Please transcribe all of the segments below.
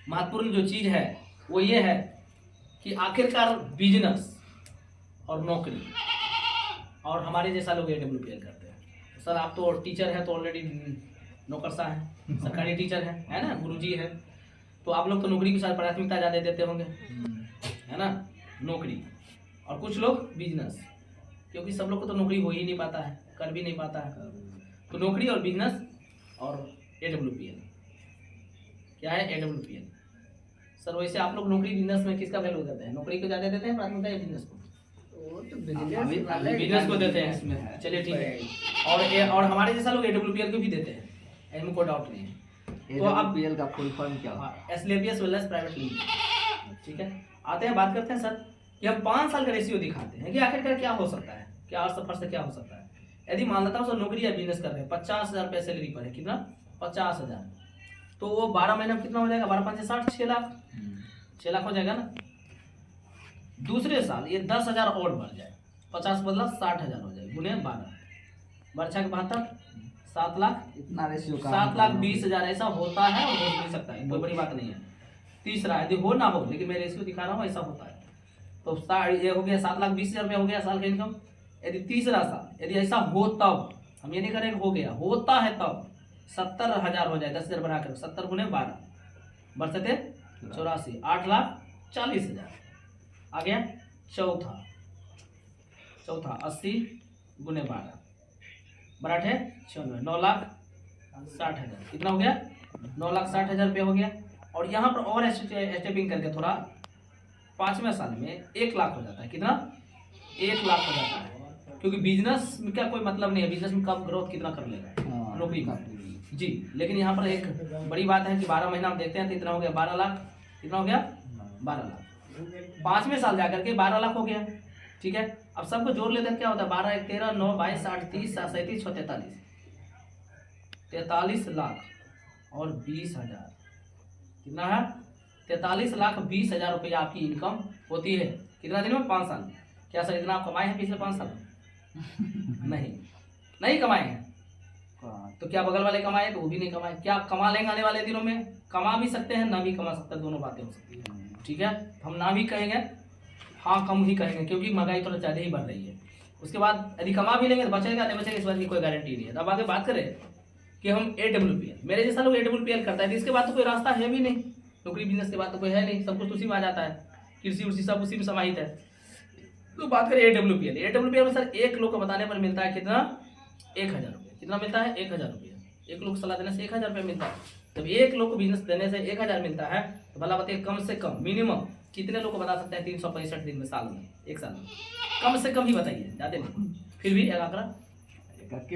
महत्वपूर्ण जो चीज़ है वो ये है कि आखिरकार बिजनेस और नौकरी और हमारे जैसा लोग AWPL करते हैं। सर आप तो टीचर हैं, तो ऑलरेडी नौकरशाह हैं, सरकारी टीचर हैं, है ना, गुरुजी है, तो आप लोग तो नौकरी की सारी प्राथमिकता ज़्यादा देते होंगे, है ना, नौकरी। और कुछ लोग बिजनेस, क्योंकि सब लोग को तो नौकरी हो ही नहीं पाता है, कर भी नहीं पाता है। तो नौकरी और बिजनेस और AWPL क्या है? AWPL। सर वैसे आप लोग नौकरी बिजनेस में किसका वैल्यू देते हैं? नौकरी को ज़्यादा देते हैं प्राथमिकता या बिजनेस को? बिजनेस को देते हैं इसमें। चलिए ठीक है। और हमारे जैसा लोग AWPL को भी देते हैं, इसमें कोई डाउट नहीं है। तो अब AWPL का फुल फॉर्म क्या है? Asclepias wellness private limited. ठीक है, आते हैं बात करते हैं सर कि हम 5 साल का रेशियो दिखाते हैं कि आखिरकार क्या हो सकता है, क्या अर्थ सफर से क्या हो सकता है। यदि मान लेता हूँ सर नौकरी या बिजनेस कर रहे हैं, 50,000 रुपये सैलरी पर है, कितना? 50,000। तो वो 12 महीने में कितना हो जाएगा? 12 5 60, 6 लाख, 6 लाख हो जाएगा ना। दूसरे साल ये 10,000 और बढ़ जाए, 50 बदला 60,000 हो जाए, गुने 12, बरछा के 72, 7 लाख, इतना रेशियो का 7,20,000 ऐसा होता है और हो भी सकता है, कोई बड़ी बात नहीं है। तीसरा यदि हो ना हो, लेकिन मैं रेशियो दिखा रहा हूँ, ऐसा होता है। तो ये हो गया 7,20,000 रुपया हो गया साल का इनकम। यदि तीसरा साल यदि ऐसा हो तब, हम ये नहीं करेंगे हो गया, होता है तब 70,000 हो जाए, 10,000 बढ़ा कर 70 गुने 12 बरसते 84, 8,40,000 आ गया। चौथा 80 गुने 12 बराठ है 96, 9,60,000। कितना हो गया? 9,60,000 रुपया हो गया। और यहाँ पर और स्टेपिंग करके थोड़ा 5वें साल में 1 लाख हो जाता है। कितना? 1 लाख हो जाता है, क्योंकि बिजनेस में क्या कोई मतलब नहीं है, बिजनेस में कब ग्रोथ कितना कर लेगा, नौकरी का जी। लेकिन यहाँ पर एक बड़ी बात है कि 12 महीना हम देखते हैं तो इतना हो गया 12 लाख। कितना हो गया? 12 लाख। 5वें साल जाकर के 12 लाख हो गया। ठीक है, अब सबको जोड़ लेते हैं, क्या होता है? 12 1 13 9 22 8 30 7 37 6 43, 43 लाख और 20,000। कितना है? 43,20,000 रुपया आपकी इनकम होती है। कितना दिन में? 5 साल। क्या सर इतना आप कमाए हैं पिछले 5 साल? नहीं कमाए हैं। तो क्या बगल वाले कमाए? तो वो भी नहीं कमाए। क्या कमा लेंगे आने वाले दिनों में? कमा भी सकते हैं, ना भी कमा सकते हैं, दोनों बातें हो सकती है। ठीक है, हम ना भी कहेंगे, हाँ कम ही कहेंगे, क्योंकि महंगाई थोड़ा ज़्यादा ही बढ़ रही है। उसके बाद यदि कमा भी लेंगे तो बचेगा नहीं बचेगा, इस बात की कोई गारंटी नहीं है। अब आगे बात करें कि हम AWPL, मेरे जैसा लोग AWPL करता है, तो इसके बाद तो कोई रास्ता है भी नहीं, नौकरी बिजनेस के बाद तो कोई है नहीं, सब कुछ उसी में आ जाता है, कृषि उसी सब उसी में समाहित है। तो बात करें AWPL में सर एक लोग को बताने पर मिलता है कितना? 1,000 रुपये। कितना मिलता है? 1,000 रुपये। एक लोग सलाह देने से 1,000 रुपये मिलता है। जब एक लोग को बिजनेस देने से 1,000 मिलता है, तो भला बताइए कम से कम मिनिमम कितने लोग को बता सकते हैं 365 दिन में, साल में, एक साल में? कम से कम ही बताइए, ज़्यादा नहीं, फिर भी एक आंकड़ा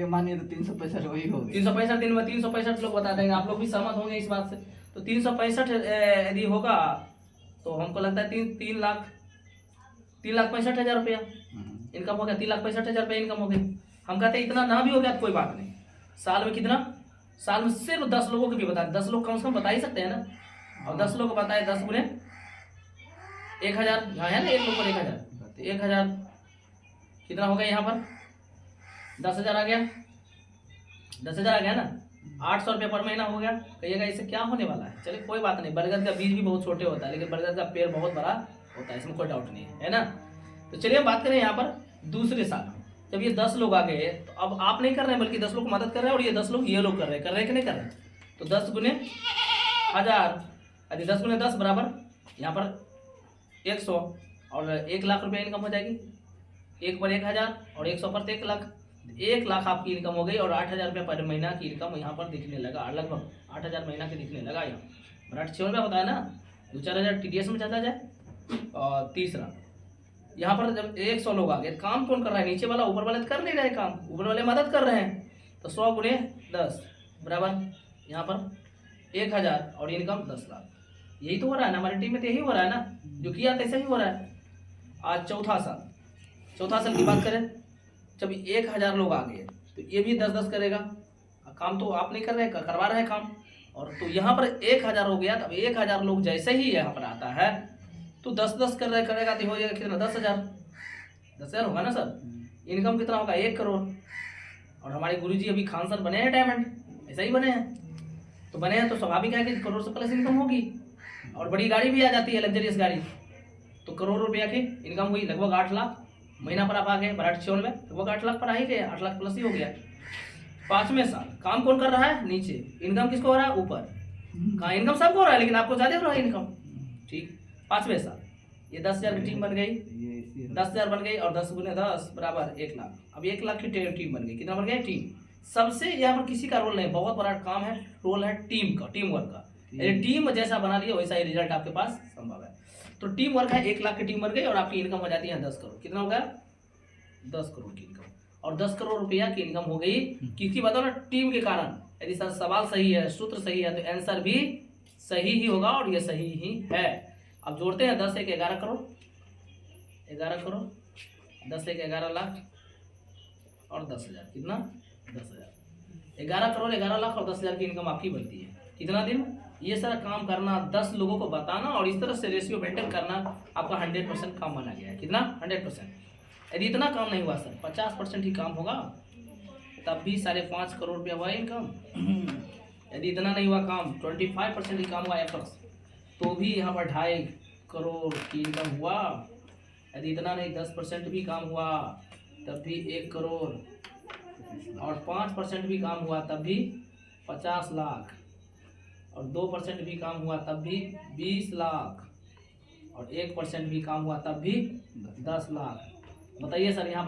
मानिए तो 365 वही हो गए। 365 दिन में 365 लोग बता देंगे। आप लोग भी सहमत होंगे इस बात से। तो 365 यदि होगा तो हमको लगता है 3,65,000 रुपया इनकम हो गया। 3,65,000 रुपया इनकम हो गई। हम कहते हैं इतना ना भी हो गया तो कोई बात नहीं, साल में कितना? साल में सिर्फ 10 लोगों को भी बता, 10 लोग कम से कम बता ही सकते हैं ना। और 10 लोग को बताए, 10 गुने 1,000, यहाँ है ना एक लोग पर 1,000, तो 1,000 कितना हो गया? यहाँ पर 10,000 आ गया, 10,000 आ गया ना। 800 रुपये पर महीना हो गया। कहिएगा इससे क्या होने वाला है? चलिए कोई बात नहीं, बरगद का बीज भी बहुत छोटे होता है, लेकिन बरगद का पेड़ बहुत बड़ा होता है, इसमें कोई डाउट नहीं है ना। तो चलिए हम बात करें यहाँ पर दूसरे साल में, जब ये 10 लोग आ गए, तो अब आप नहीं कर रहे हैं बल्कि 10 लोग को मदद कर रहे हैं, और ये 10 लोग ये लोग कर रहे हैं कि नहीं कर रहे हैं? तो 10 गुने 1,000, यदि 10 गुने 10 बराबर यहाँ पर 100, और 1 लाख रुपये इनकम हो जाएगी। 1 पर 1,000 और 100 पर 1 लाख, 1 लाख आपकी इनकम हो गई। और 8,000 रुपये पर महीना की इनकम यहाँ पर दिखने लगा, लगभग 8,000 महीना के दिखने लगा। यहाँ बराट 6 रुपया होता है ना, 2-4,000 TDS में चला जाए। और तीसरा यहाँ पर जब 100 लोग आ गए, काम कौन कर रहा है? नीचे वाला, ऊपर वाले तो कर नहीं रहे काम, ऊपर वाले मदद कर रहे हैं। तो 100 गुने 10 बराबर यहाँ पर 1,000 और इनकम 10 लाख। यही तो हो रहा है ना हमारी टीम में, तो यही हो रहा है ना, जो किया तैसा ही हो रहा है। आज चौथा साल की बात करें, जब 1,000 लोग आ गए तो ये भी 10-10 करेगा। काम तो आप नहीं कर रहे, करवा रहे हैं काम। और तो यहाँ पर 1,000 हो गया, तब 1,000 लोग जैसे ही यहाँ पर आता है तो 10-10 कर रहे करेगा तो हो जाएगा कितना? 10,000 होगा ना सर। इनकम कितना होगा? 1 करोड़। और हमारे गुरुजी अभी खान सर बने हैं डायमंड, ऐसा ही बने हैं, तो बने हैं तो स्वाभाविक है कि करोड़ से प्लस इनकम होगी। और बड़ी गाड़ी भी आ जाती है, लग्जरियस गाड़ी, तो करोड़ रुपया की इनकम हुई, लगभग 8 लाख महीना पर आप आ गए। 12/8 में लगभग 8 लाख पर आ ही गए, 8 लाख प्लस ही हो गया। 5वें साल काम कौन कर रहा है? नीचे। इनकम किसको हो रहा है? ऊपर। कहाँ इनकम सबको हो रहा है, लेकिन आपको ज्यादा हो रहा है इनकम। ठीक। 5वें साल ये 10,000 की टीम बन गई, 10,000 बन गई, और 10 गुने 10 बराबर 1 लाख। अब 1 लाख की टीम बन गई। कितना बन गया? टीम। सबसे यहाँ पर किसी का रोल नहीं, बहुत बड़ा काम है, रोल है टीम का, टीम वर्क का। टीम जैसा बना लिया वैसा ही रिजल्ट आपके पास संभव है। तो टीम वर्क है, 1 लाख की टीम बन गई और आपकी इनकम हो जाती है 10 करोड़। कितना हो गया? 10 करोड़ की इनकम। और 10 करोड़ रुपया की इनकम हो गई किसकी? बताओ ना, टीम के कारण। यदि सर सवाल सही है, सूत्र सही है, तो आंसर भी सही ही होगा, और ये सही ही है। अब जोड़ते हैं 10 एक 11 करोड़, 11 करोड़, 10 एक 11 लाख और 10,000। कितना? 10,000। 11 करोड़ 11 लाख और 10,000 की इनकम आपकी बनती है। कितना दिन? ये सारा काम करना, 10 लोगों को बताना और इस तरह से रेशियो मेंटेन करना आपका 100% काम माना गया है। कितना? 100%। यदि इतना काम नहीं हुआ सर, 50% ही काम होगा, तब भी 5.5 करोड़ रुपया हुआ इनकम। यदि इतना नहीं हुआ काम, 25% ही काम हुआ एप्रॉक्स, तो भी यहाँ पर 2.5 करोड़ की इनकम हुआ। यदि इतना नहीं, 10% भी काम हुआ तब भी 1 करोड़, और 5% भी काम हुआ तब भी 50 लाख, और 2% भी काम हुआ तब भी 20 लाख, और 1% भी काम हुआ तब भी 10 लाख। बताइए सर यहाँ पर